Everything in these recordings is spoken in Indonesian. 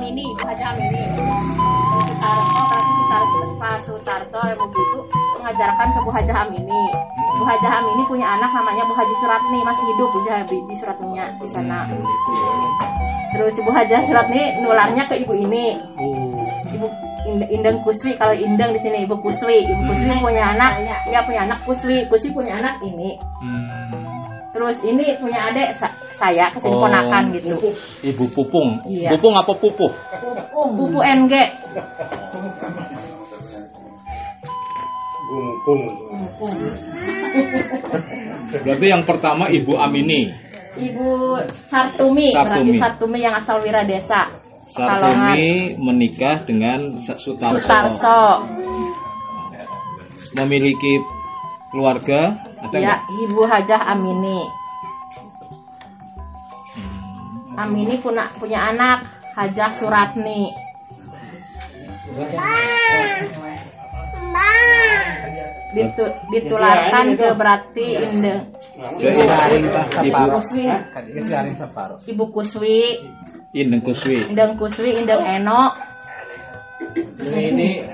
Amini, Ibu Haja Amini. Pak Sutarso yang begitu mengajarkan ke Bu Haja Amini. Bu Haja Amini punya anak namanya Bu Haji Suratni, masih hidup Bu Haji Suratninya di sana. Terus Ibu Haja Suratni nularnya ke ibu ini. Ibu Indeng Kuswi, kalau Indeng di sini Ibu Kuswi. Ibu Kuswi punya anak, ya punya anak Kuswi. Kuswi punya anak ini. Terus ini punya adik saya kesini ponakan gitu. Ibu Pupung. Iya. Pupung apa Pupuh? Pupu NG. Berarti yang pertama Ibu Amini. Ibu Sartumi, berarti Sartumi yang asal Wiradesa. Sartumi menikah dengan Sutarso. Memiliki keluarga ada ya, nggak? Ibu Hajah Amini. Amini punya anak Hajah Suratni. Ditularkan ke berarti Ibu Kuswi, Indeng Kuswi, Indeng Eno. Ini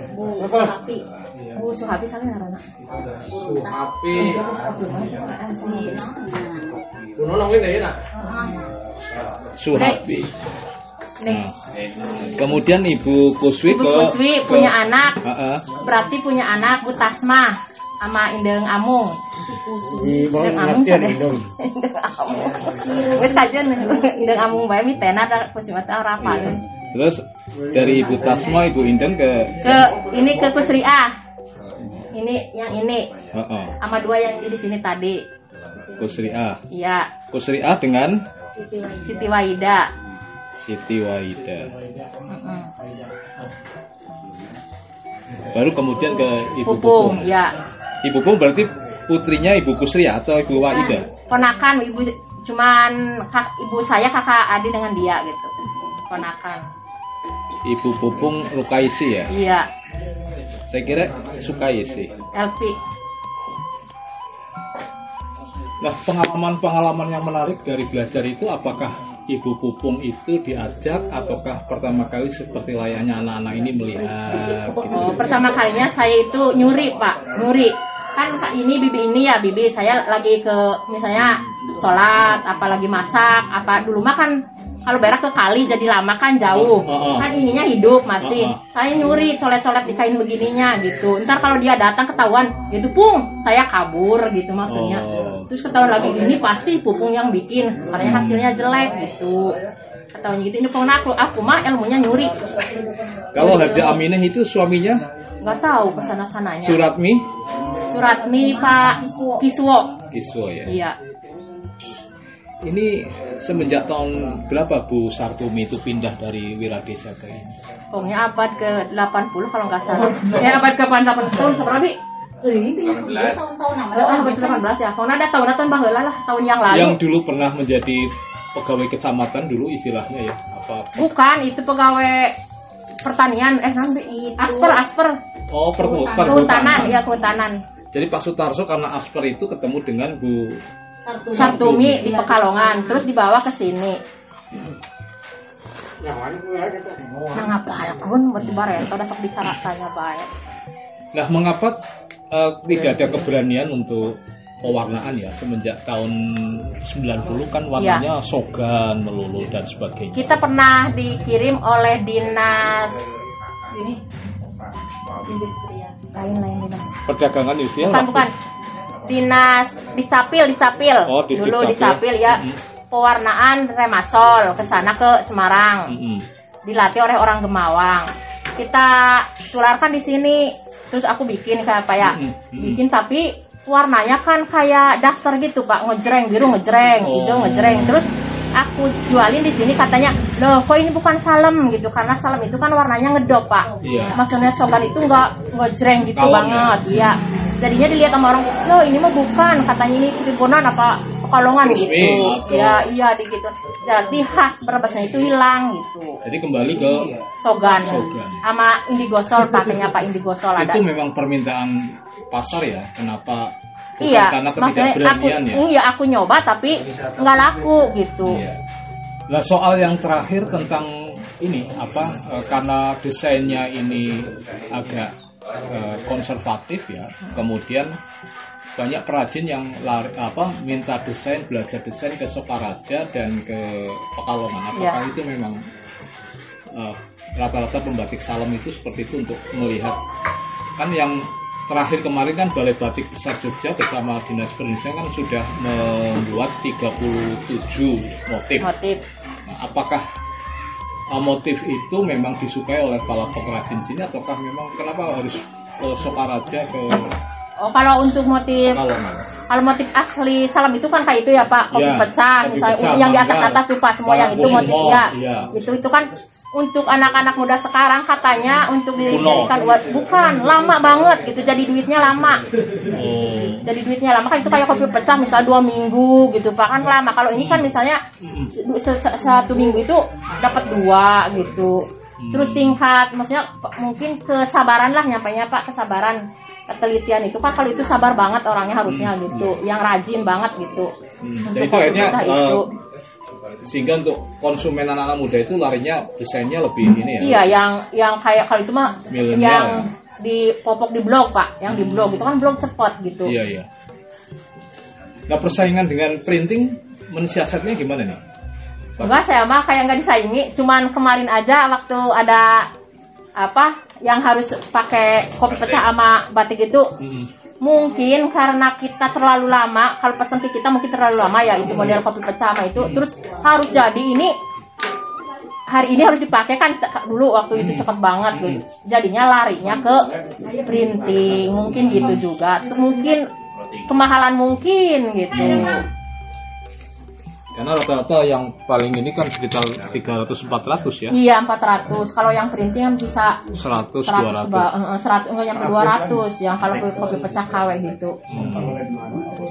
Bu Suhapi saling ngarana. Suhapi. Nih. Kemudian Ibu Kuswi punya anak. Berarti punya anak Bu Tasma sama Indeng Amung. Indeng Amung. Wis kajen Indeng Amung bae mitena da Kuswata rapal. Terus dari Ibu Tasma, Ibu Indeng ke Kusriah. Ini yang ini. Sama dua yang di sini tadi. Kusriah. Iya. Kusriah dengan Siti Waida. Baru kemudian ke Ibu Pupung, ya. Ibu Pupung berarti putrinya Ibu Kusriah atau Ibu Waida? Ponakan ibu, cuman ibu saya kakak adik dengan dia gitu. Ponakan. Ibu Pupung Rukaisi ya? Iya. Saya kira Sukaisi. Elvi. Nah, pengalaman-pengalaman yang menarik dari belajar itu, apakah Ibu Pupung itu diajak ataukah pertama kali seperti layaknya anak-anak ini melihat? Gitu? Pertama kalinya saya itu nyuri Pak, nyuri. Kan ini bibi ini ya, bibi saya lagi ke misalnya sholat, apalagi masak, apa dulu makan. Kalau berak ke kali jadi lama kan jauh, kan ininya hidup masih. Saya nyuri colet-colet di kain begininya gitu. Ntar kalau dia datang ketahuan, gitu Pung, saya kabur gitu maksudnya. Terus ketahuan lagi ini pasti Pupung yang bikin, karena hasilnya jelek gitu. Ketahuan gitu ini Pung aku mah ilmunya nyuri. Kalau Haja Aminah itu suaminya? Nggak tahu kesana-sananya. Suratmi Pak Kiswo. Kiswo ya. Iya. Ini semenjak tahun berapa Bu Sartumi itu pindah dari Wiradesa ke ini? Pokoknya abad ke-80 kalau nggak salah. Ya abad ke-80 tahun seberapa? Tahun 18 ya. Kalau ada tahun baheula lah, tahun yang lalu. Yang dulu pernah menjadi pegawai kecamatan dulu istilahnya ya, apa? Bukan, itu pegawai pertanian nanti Asper. Oh, kehutanan, ya kehutanan. Jadi Pak Sutarso karena Asper itu ketemu dengan Bu Sartumi di Pekalongan, terus dibawa ke sini. Nah, ngapa kun buat dibaret, udah sok disaratanya baik. Nah, mengapa tidak ada keberanian untuk pewarnaan ya semenjak tahun 90 kan warnanya sogan melulu dan sebagainya. Kita pernah dikirim oleh dinas ini industrian lain dinas perdagangan industrial bukan dinas Disapil oh, dulu Disapil ya. Pewarnaan Remasol ke sana ke Semarang. Dilatih oleh orang Gemawang. Kita tularkan di sini. Terus aku bikin kayak apa ya? Bikin tapi warnanya kan kayak daster gitu Pak, ngejreng, biru ngejreng, hijau ngejreng. Terus aku jualin di sini katanya, loh kok ini bukan salem gitu, karena salem itu kan warnanya ngedop Pak. Maksudnya sogan itu nggak ngejreng gitu banget, ya. Jadinya dilihat sama orang, loh ini mah bukan, katanya ini Tribunal apa Pekalongan gitu. Ya iya di gitu. Jadi khas Brebesnya itu hilang gitu. Jadi kembali ke sogan. Sama indigosol pakainya Pak indigosol ada. Itu memang permintaan pasar ya, kenapa? Bukan iya, karena ketidakberanian ya. Iya, aku nyoba tapi nggak laku gitu. Nah, soal yang terakhir tentang ini karena desainnya ini agak konservatif ya, kemudian banyak perajin yang minta belajar desain ke Sokaraja dan ke Pekalongan. Apakah itu memang rata-rata pembatik Salem itu seperti itu untuk melihat, kan yang terakhir kemarin kan Balai Batik Besar Jogja bersama Dinas Perindustrian kan sudah membuat 37 motif. Nah, apakah motif itu memang disukai oleh para pengrajin sini, ataukah memang kenapa harus Sokaraja ke kalau untuk motif kalau motif asli Salem itu kan kayak itu ya Pak, kopi pecah misalnya yang di atas lupa semua yang itu motifnya itu kan untuk anak-anak muda sekarang katanya untuk dijadikan bukan lama banget gitu, jadi duitnya lama. Jadi duitnya lama kan itu kayak kopi pecah misalnya 2 minggu gitu Pak, kan lama. Kalau ini kan misalnya 1 minggu itu dapat 2 gitu. Terus tingkat maksudnya mungkin kesabaran lah nyampainya Pak, kesabaran, ketelitian itu kan kalau itu sabar banget orangnya harusnya gitu, yang rajin banget gitu. Jadi itu akhirnya sehingga untuk konsumen anak-anak muda itu larinya desainnya lebih ini ya. Iya, yang kayak kalau itu mah yang di popok di blog Pak, yang di blog itu kan blog cepet gitu. Iya. Nah, persaingan dengan printing mensiasatnya gimana nih? Enggak, saya mah kayak nggak disaingi. Cuman kemarin aja waktu ada yang harus pakai kopi pecah sama batik itu. Mungkin karena kita terlalu lama, kalau pesan ke kita mungkin terlalu lama ya itu model kopi pecah sama itu. Terus harus jadi ini hari ini harus dipakai kan dulu waktu itu cepet banget gitu. Jadinya larinya ke printing, mungkin gitu juga. Mungkin kemahalan mungkin gitu. Karena rata-rata yang paling ini kan sekitar 300-400 ya. Iya, 400. Kalau yang printing kan bisa 100 200. 100 enggak nyampe 200 yang kalau kopi pecah KW gitu.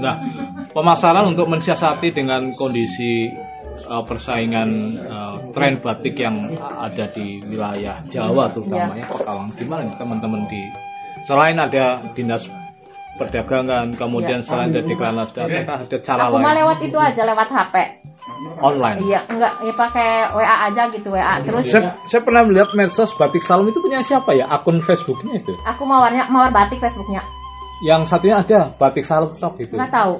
Nah, pemasaran untuk mensiasati dengan kondisi persaingan tren batik yang ada di wilayah Jawa terutamanya Pekalongan. Gimana nih teman-teman selain ada Dinas Perdagangan, kemudian selain dari Dekranasda, apakah ada cara lain? Aku mah lewat itu aja, lewat HP. Online? Iya, enggak, ya pakai WA aja gitu, WA. Terus saya pernah melihat medsos Batik Salem itu punya siapa ya? Akun Facebooknya itu? Aku mawar batik Facebooknya. Yang satunya ada Batik Salem Shop gitu? Nggak tahu.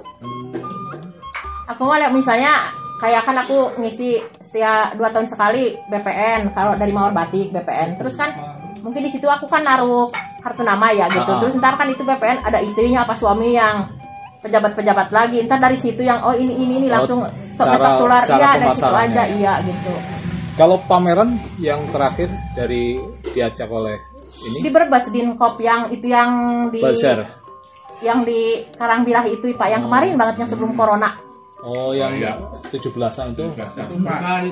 Aku mah lihat misalnya, kayak kan aku ngisi setiap 2 tahun sekali BPN, kalau dari mawar batik BPN. Terus kan mungkin di situ aku kan naruh kartu nama ya gitu. Terus ntar kan itu BPN ada istrinya apa suami yang pejabat-pejabat lagi. Ntar dari situ yang ini langsung tular ya dari situ aja iya gitu. Kalau pameran yang terakhir diajak oleh ini? Di Brebes Binkop yang itu yang di Bazar. Yang di Karangbirah itu Pak, yang kemarin banget yang sebelum corona. Oh, yang 17-an itu?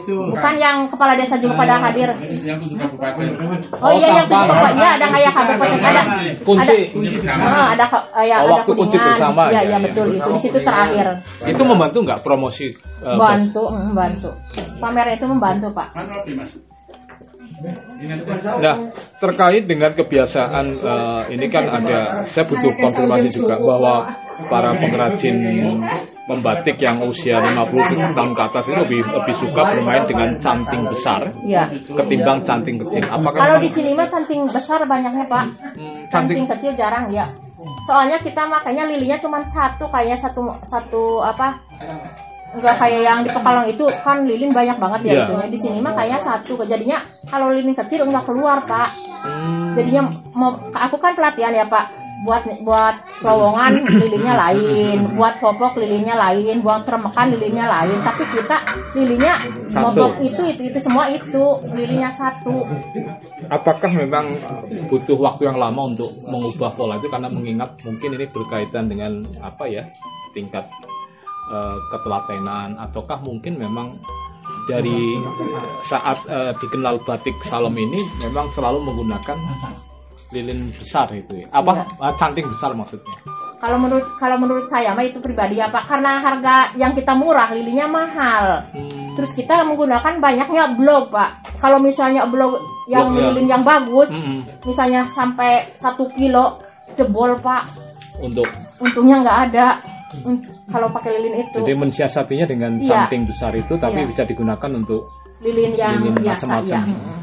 Bukan yang kepala desa juga pada hadir. Yang 7 kabupaten. Oh iya, yang 7 kabupaten. Iya, ada kayak kabupaten ada. Kunci. Ada ada waktu kunci bersama. Iya, betul. Itu di situ terakhir. Itu membantu nggak promosi? Membantu. Pameran itu membantu, Pak. Nah, terkait dengan kebiasaan ini kan saya butuh konfirmasi juga bahwa para pengrajin pembatik yang usia 50 tahun ke atas itu lebih suka bermain dengan canting besar ketimbang canting kecil. Apakah kalau di sini mah canting besar banyaknya Pak, canting kecil jarang ya. Soalnya kita makanya lilinya cuma satu enggak kayak yang di Pekalongan itu kan lilin banyak banget ya itunya. Di sini mah kayak satu. Jadinya kalau lilin kecil enggak keluar, Pak. Jadinya aku kan pelatihan ya, Pak. Buat lowongan lilinnya lain, buat popok lilinnya lain, buat tremekan lilinnya lain. Tapi kita lilinnya popok itu semua itu lilinnya satu. Apakah memang butuh waktu yang lama untuk mengubah pola itu karena mengingat mungkin ini berkaitan dengan tingkat ketelatenan, ataukah mungkin memang dari saat dikenal batik Salem ini memang selalu menggunakan lilin besar itu ya? Canting besar maksudnya? Kalau menurut saya mah itu pribadi ya Pak, karena harga yang kita murah lilinnya mahal. Terus kita menggunakan banyaknya blog Pak. Kalau misalnya blog yang lilin yang bagus, misalnya sampai 1 kilo jebol Pak. Untungnya nggak ada. Kalau pakai lilin itu. Jadi mensiasatinya dengan canting besar itu, tapi bisa digunakan untuk lilin yang biasa macam-macam. ya.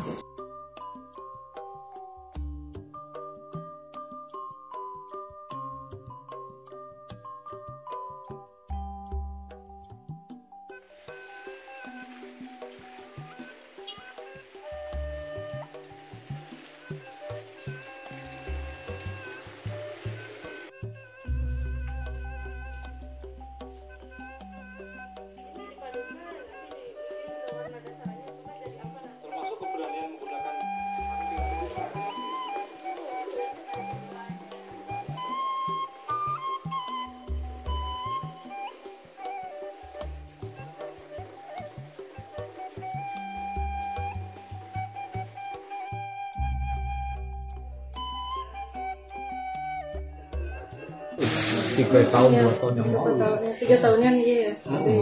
Tiga tahun, 2 tahun yang lalu. 3 tahunan iya. Lebih.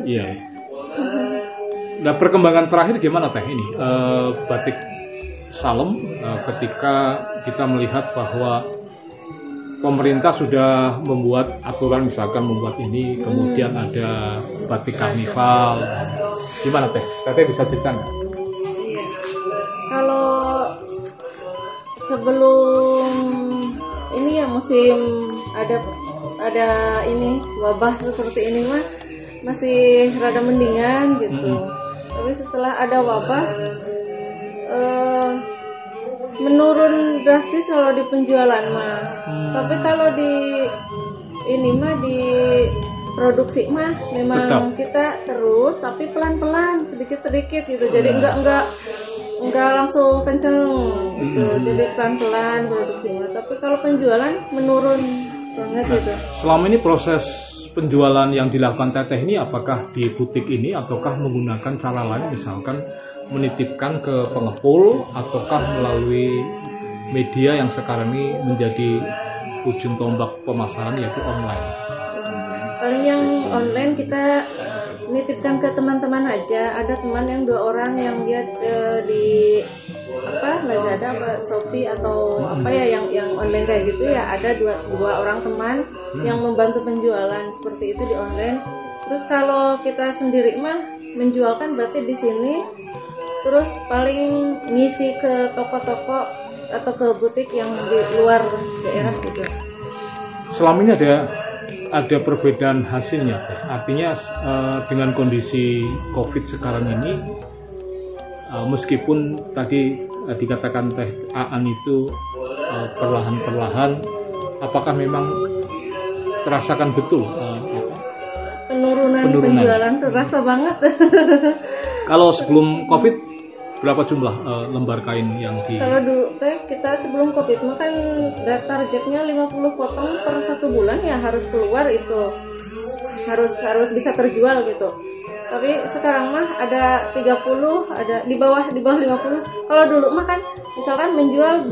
Iya. Nah, perkembangan terakhir gimana Teh ini batik Salem ketika kita melihat bahwa pemerintah sudah membuat aturan, misalkan membuat ini, kemudian ada batik karnival. Gimana Teh? Teteh bisa cerita nggak? Iya. Kalau sebelum ini ya musim ada ini wabah seperti ini mah masih rada mendingan gitu. Tapi setelah ada wabah menurun drastis kalau di penjualan mah. Tapi kalau di ini mah di produksi mah memang kita terus tapi pelan-pelan sedikit-sedikit gitu. Jadi enggak langsung kenceng gitu. Jadi pelan-pelan produksinya. Tapi kalau penjualan menurun banget gitu. Selama ini proses penjualan yang dilakukan Teteh ini apakah di butik ini ataukah menggunakan cara lain, misalkan menitipkan ke pengepul ataukah melalui media yang sekarang ini menjadi ujung tombak pemasaran yaitu online? Paling yang online kita nitipkan ke teman-teman aja. Ada teman yang 2 orang yang dia di Lazada Shopee atau yang online kayak gitu ya. Ada dua orang teman yang membantu penjualan seperti itu di online. Terus kalau kita sendiri mah menjualkan berarti di sini. Terus paling ngisi ke toko-toko atau ke butik yang di luar daerah gitu. Selama ini ada perbedaan hasilnya, artinya dengan kondisi COVID sekarang ini, meskipun tadi dikatakan Teh Aan itu perlahan-perlahan, apakah memang terasakan betul penurunan penjualan terasa banget? Kalau sebelum COVID berapa jumlah lembar kain yang di? Kalau dulu kita sebelum COVID mah kan targetnya 50 potong per 1 bulan ya harus keluar itu. Harus bisa terjual gitu. Tapi sekarang mah ada 30, ada di bawah 50. Kalau dulu mah kan misalkan menjual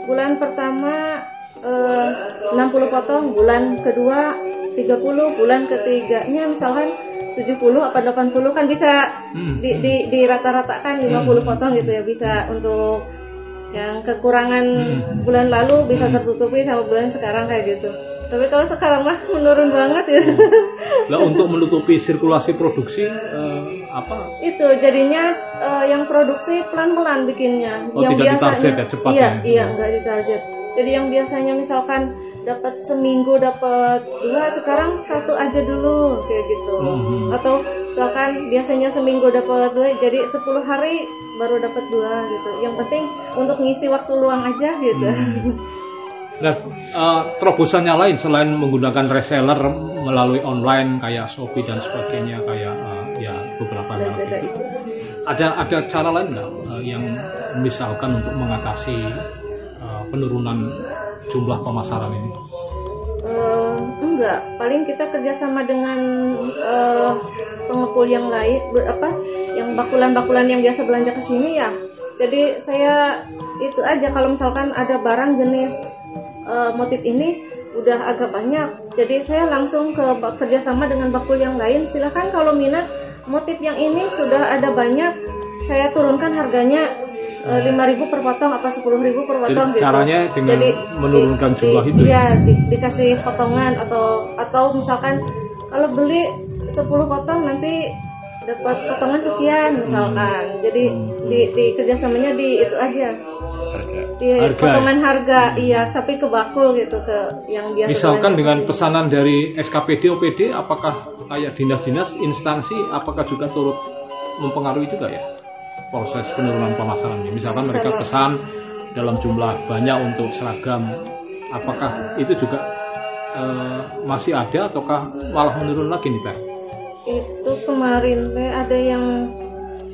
bulan pertama 60 potong, bulan kedua 30, bulan ketiganya misalkan 70 apa 80 kan bisa di rata-ratakan 50 potong gitu ya, bisa untuk yang kekurangan bulan lalu bisa tertutupi sama bulan sekarang kayak gitu. Tapi kalau sekarang mah menurun banget ya. Lah untuk menutupi sirkulasi produksi itu jadinya yang produksi pelan-pelan bikinnya. Yang tidak biasanya ditarget ya, cepat iya enggak ditarget. Jadi yang biasanya misalkan dapat seminggu dapat 2, sekarang 1 aja dulu kayak gitu. Atau misalkan biasanya seminggu dapat 2, jadi 10 hari baru dapat 2 gitu. Yang penting untuk ngisi waktu luang aja gitu. Nah, terobosannya lain selain menggunakan reseller melalui online kayak Shopee dan sebagainya, kayak ya beberapa merek itu. Ada cara lain nggak yang misalkan untuk mengatasi penurunan jumlah pemasaran ini? Enggak, paling kita kerjasama dengan pengepul yang lain, yang bakulan-bakulan yang biasa belanja ke sini ya. Jadi saya itu aja kalau misalkan ada barang jenis motif ini udah agak banyak, jadi saya langsung kerjasama dengan bakul yang lain. Silahkan kalau minat motif yang ini sudah ada banyak, saya turunkan harganya 5.000 per potong apa 10.000 per potong. Jadi, gitu. Caranya dengan menurunkan jumlah itu. Iya, dikasih potongan atau misalkan kalau beli 10 potong nanti dapat potongan sekian misalkan. Jadi di kerjasamanya di itu aja. Di potongan harga, iya, tapi ke bakul gitu, ke yang biasa. Misalkan dengan pesanan dari SKPD, OPD, apakah kayak dinas-dinas, instansi, apakah juga turut mempengaruhi juga ya proses penurunan pemasarannya? Misalkan mereka pesan dalam jumlah banyak untuk seragam, apakah itu juga masih ada ataukah malah menurun lagi nih Teh? Itu kemarin ada yang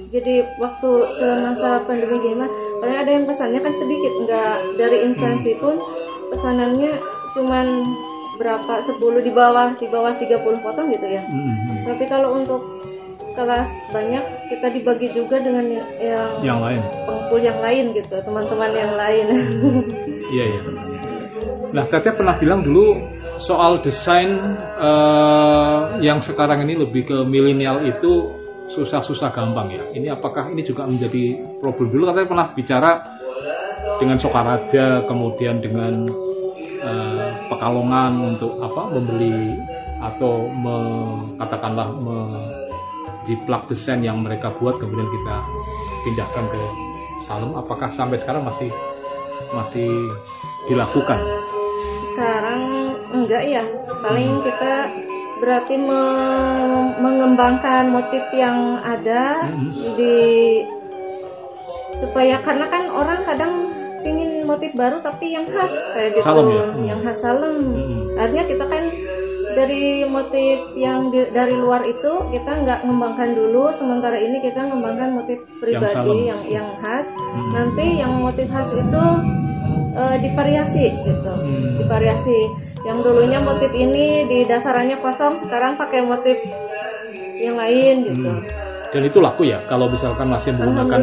jadi waktu semasa pandemi gini mah, paling ada yang pesannya kan sedikit, nggak dari instansi pun pesanannya cuman berapa 10 di bawah 30 potong gitu ya. Tapi kalau untuk kelas banyak kita dibagi juga dengan yang lain, pengepul yang lain gitu, teman-teman yang lain. Iya. Nah, Teteh pernah bilang dulu soal desain yang sekarang ini lebih ke milenial itu susah-susah gampang ya. Ini apakah ini juga menjadi problem? Dulu katanya pernah bicara dengan Sokaraja, kemudian dengan Pekalongan untuk membeli atau katakanlah jiplak desain yang mereka buat kemudian kita pindahkan ke Salem. Apakah sampai sekarang masih dilakukan? Sekarang enggak ya, paling kita berarti mengembangkan motif yang ada supaya, karena kan orang kadang pingin motif baru tapi yang khas kayak gitu, Salem, ya? Yang khas Salem. Artinya kita kan dari motif yang dari luar itu kita nggak ngembangkan dulu, sementara ini kita ngembangkan motif pribadi yang khas. Nanti yang motif khas itu divariasi gitu, divariasi. Yang dulunya motif ini di dasarannya kosong, sekarang pakai motif yang lain gitu. Dan itu laku ya kalau misalkan masih menggunakan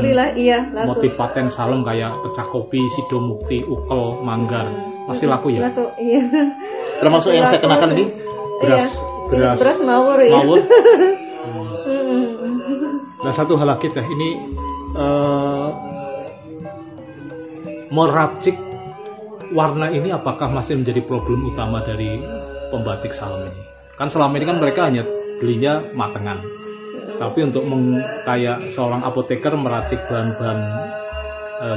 motif paten Salem kayak pecah kopi, sidomukti, ukel, manggar, masih laku ya? Laku, iya. Termasuk yang saya kenakan ini beras mawur ya. Nah, satu hal lagi Teh, ini meracik warna ini apakah masih menjadi problem utama dari pembatik Salem ini? Kan selama ini kan mereka hanya belinya matengan. Tapi untuk kayak seorang apoteker meracik bahan-bahan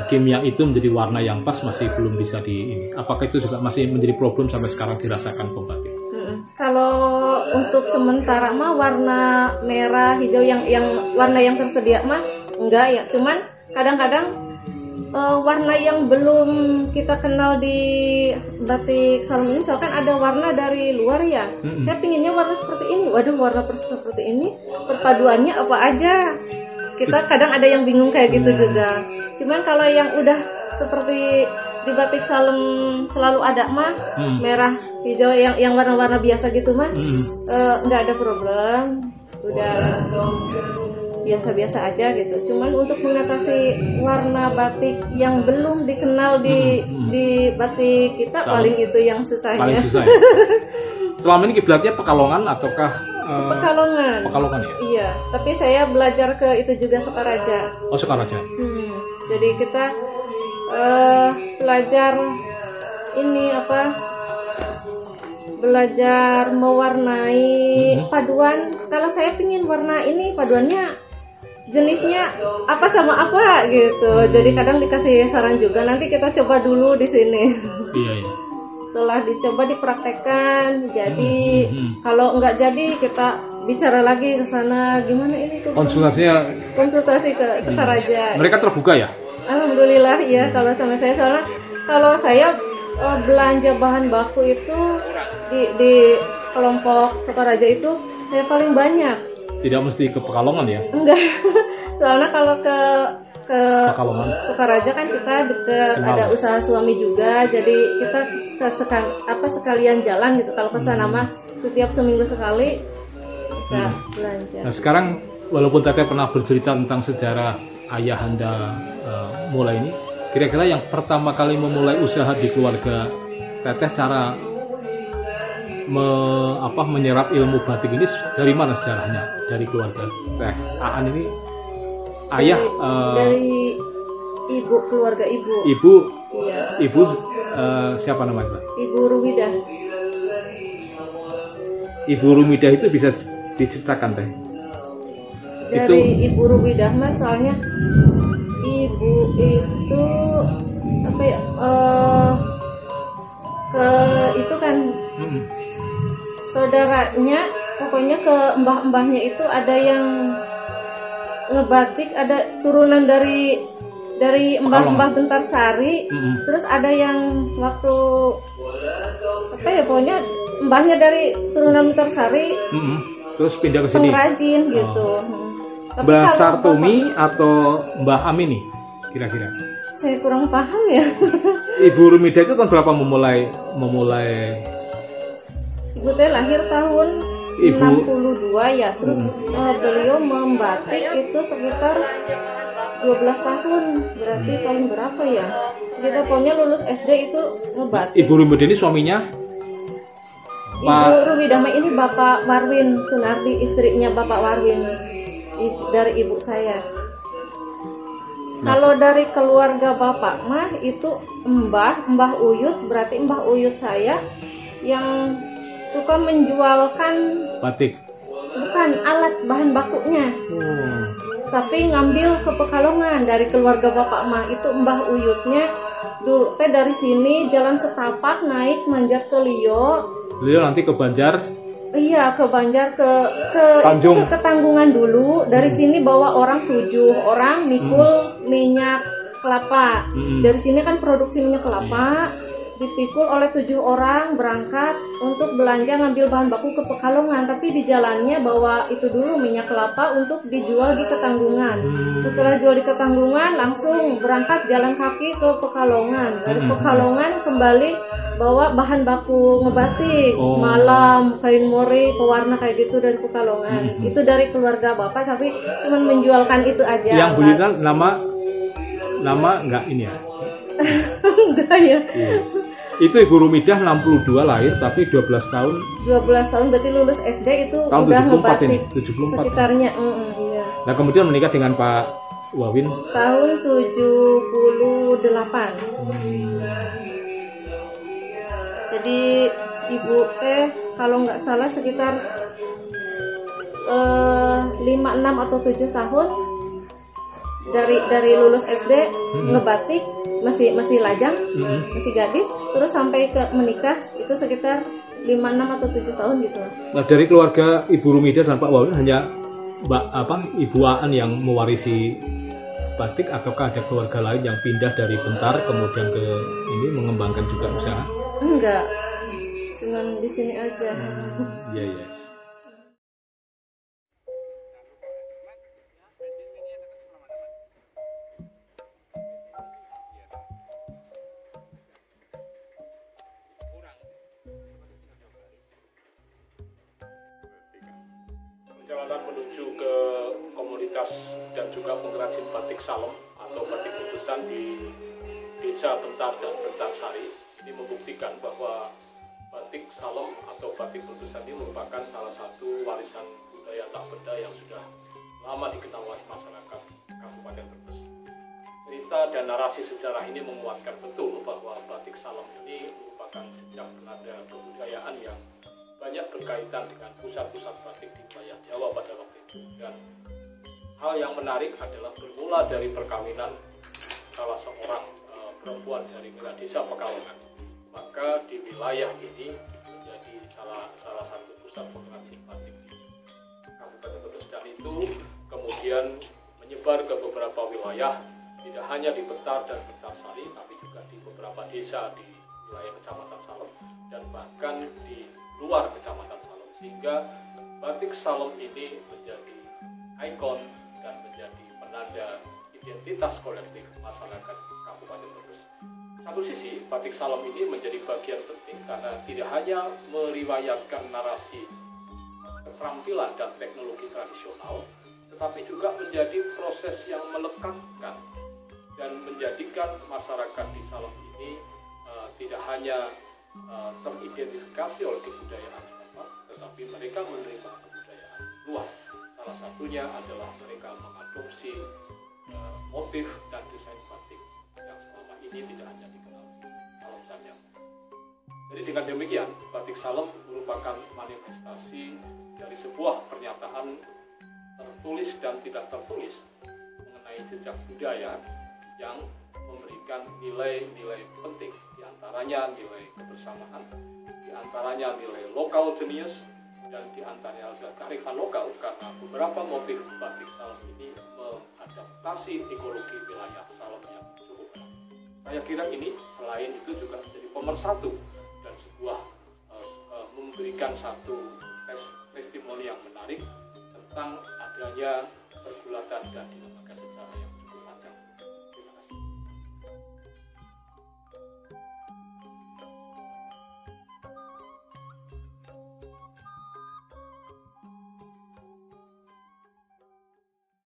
kimia itu menjadi warna yang pas masih belum bisa apakah itu juga masih menjadi problem sampai sekarang dirasakan pembatik? Kalau untuk sementara mah warna merah, hijau yang warna yang tersedia mah enggak ya. Cuman kadang-kadang warna yang belum kita kenal di batik Salem ini, misalkan ada warna dari luar ya, saya pinginnya warna seperti ini, waduh warna seperti ini perpaduannya apa aja, kita kadang ada yang bingung kayak gitu juga. Cuman kalau yang udah seperti di batik Salem selalu ada mah merah, hijau, yang warna-warna biasa gitu mah nggak ada problem, udah biasa-biasa aja gitu. Cuman untuk mengatasi warna batik yang belum dikenal di batik kita, paling itu yang susahnya. Paling susah ya? Selama ini kiblatnya Pekalongan ataukah Pekalongan ya? Iya, tapi saya belajar ke itu juga Sokaraja. Oh, Sokaraja. Jadi kita belajar ini belajar mewarnai paduan. Kalau saya pingin warna ini paduannya jenisnya apa sama apa gitu. Jadi kadang dikasih saran juga, nanti kita coba dulu di sini. Iya. Setelah dicoba dipraktekkan, jadi kalau nggak jadi kita bicara lagi ke sana, gimana ini tuh? Konsultasi ke Sokaraja. Mereka terbuka ya? Alhamdulillah ya, kalau sama saya, soalnya kalau saya belanja bahan baku itu di kelompok Sokaraja itu saya paling banyak. Tidak mesti ke Pekalongan ya? Enggak, soalnya kalau ke Pekalongan, Sokaraja kan kita deket, ada usaha suami juga, jadi kita sekalian jalan gitu. Kalau ke sana mah setiap seminggu sekali bisa belanja. Nah, sekarang walaupun Teteh pernah bercerita tentang sejarah ayahanda mulai ini, kira-kira yang pertama kali memulai usaha di keluarga Teteh, cara menyerap ilmu batik ini dari mana sejarahnya? Dari keluarga Teh Aan ini, ayah dari keluarga ibu. Iya. Ibu siapa namanya? Ibu Rumidah. Ibu Rumidah itu bisa diceritakan Teh? Dari Ibu Rubidah Mas, soalnya ibu itu apa ya, ke itu kan saudaranya, pokoknya ke mbah-mbahnya itu ada yang ngebatik, ada turunan dari mbah-mbah Bentarsari. Terus ada yang waktu apa ya, pokoknya mbahnya dari turunan Bentarsari, terus pindah ke sini pengrajin gitu. Tapi Mbah kalau Sartomi atau Mbah Amini kira-kira? saya kurang paham ya. Ibu Rumida itu tahun berapa memulai Ibu teh lahir tahun 62 ya. Terus beliau membatik itu sekitar 12 tahun. Berarti tahun berapa ya? Kita pokoknya lulus SD itu ngebatik. Ibu Rumida ini suaminya Ibu Ruwidama ini Bapak Warwin Sunardi, istrinya Bapak Warwin dari ibu saya. Kalau dari keluarga Bapak mah itu Mbah Uyut, berarti Mbah Uyut saya yang suka menjualkan batik. Bukan alat bahan bakunya. Tapi ngambil ke Pekalongan dari keluarga Bapak mah. Itu Mbah Uyutnya dulu teh dari sini jalan setapak naik manjat ke Lio. Beliau nanti ke Banjar. Iya, ke Banjar, ke Tanjung. Itu ke Tanggungan dulu. Dari sini bawa orang 7 orang mikul minyak kelapa. Dari sini kan produksi minyak kelapa. Dipikul oleh 7 orang berangkat untuk belanja ngambil bahan baku ke Pekalongan, tapi di jalannya bawa itu dulu minyak kelapa untuk dijual di Ketanggungan. Setelah jual di Ketanggungan langsung berangkat jalan kaki ke Pekalongan. Dari Pekalongan kembali bawa bahan baku ngebatik, malam, kain mori, pewarna kayak gitu dari Pekalongan. Itu dari keluarga Bapak, tapi cuman menjualkan itu aja. Yang beliau nama enggak ini ya? Enggak ya. Itu Ibu Rumidah 62 lahir tapi 12 tahun. 12 tahun berarti lulus SD itu tahun udah 74 ngebatik ini, 74. sekitarnya. Iya. Nah, kemudian menikah dengan Pak Wawin Tahun 78. Jadi ibu kalau nggak salah sekitar 5, 6 atau 7 tahun dari lulus SD ngebatik, masih lajang, masih gadis, terus sampai ke menikah itu sekitar 5, 6 atau 7 tahun gitu. Nah, dari keluarga Ibu Rumidah dan Pak Wawin hanya Ibu Aan yang mewarisi batik, ataukah ada keluarga lain yang pindah dari Bentar kemudian ke ini mengembangkan juga usaha? Enggak, cuman di sini aja. Iya. Perjalanan menuju ke komunitas dan juga pengrajin batik Salem atau batik putusan di Desa Bentar dan Bentarsari ini membuktikan bahwa batik Salem atau batik putusan ini merupakan salah satu warisan budaya tak benda yang sudah lama dikenal oleh masyarakat Kabupaten Brebes. Cerita dan narasi sejarah ini menguatkan betul bahwa batik Salem ini merupakan jejak penanda kebudayaan yang banyak berkaitan dengan pusat-pusat batik di wilayah Jawa pada waktu itu. Dan hal yang menarik adalah bermula dari perkawinan salah seorang perempuan dari wilayah Desa Pekalongan, maka di wilayah ini menjadi salah satu pusat pengrajin batik di Kabupaten Brebes, dan itu kemudian menyebar ke beberapa wilayah, tidak hanya di Bentar dan Bentarsari, tapi juga di beberapa desa di wilayah Kecamatan Salem dan bahkan di luar Kecamatan Salem, sehingga batik Salem ini menjadi ikon dan menjadi penanda identitas kolektif masyarakat Kabupaten Brebes. Satu sisi, batik Salem ini menjadi bagian penting karena tidak hanya meriwayatkan narasi keterampilan dan teknologi tradisional, tetapi juga menjadi proses yang melekatkan dan menjadikan masyarakat di Salem ini tidak hanya teridentifikasi oleh kebudayaan setempat, tetapi mereka menerima kebudayaan luar. Salah satunya adalah mereka mengadopsi motif dan desain batik yang selama ini tidak hanya dikenal di Salem saja. Jadi dengan demikian, batik Salem merupakan manifestasi dari sebuah pernyataan tertulis dan tidak tertulis mengenai jejak budaya yang memberikan nilai-nilai penting, diantaranya nilai kebersamaan, diantaranya nilai lokal genius, dan diantaranya kearifan lokal, karena beberapa motif batik Salem ini mengadaptasi ekologi wilayah Salem yang cukup erat. Saya kira ini selain itu juga menjadi pemersatu dan sebuah memberikan satu testimoni yang menarik tentang adanya pergulatan dan dinamika sejarah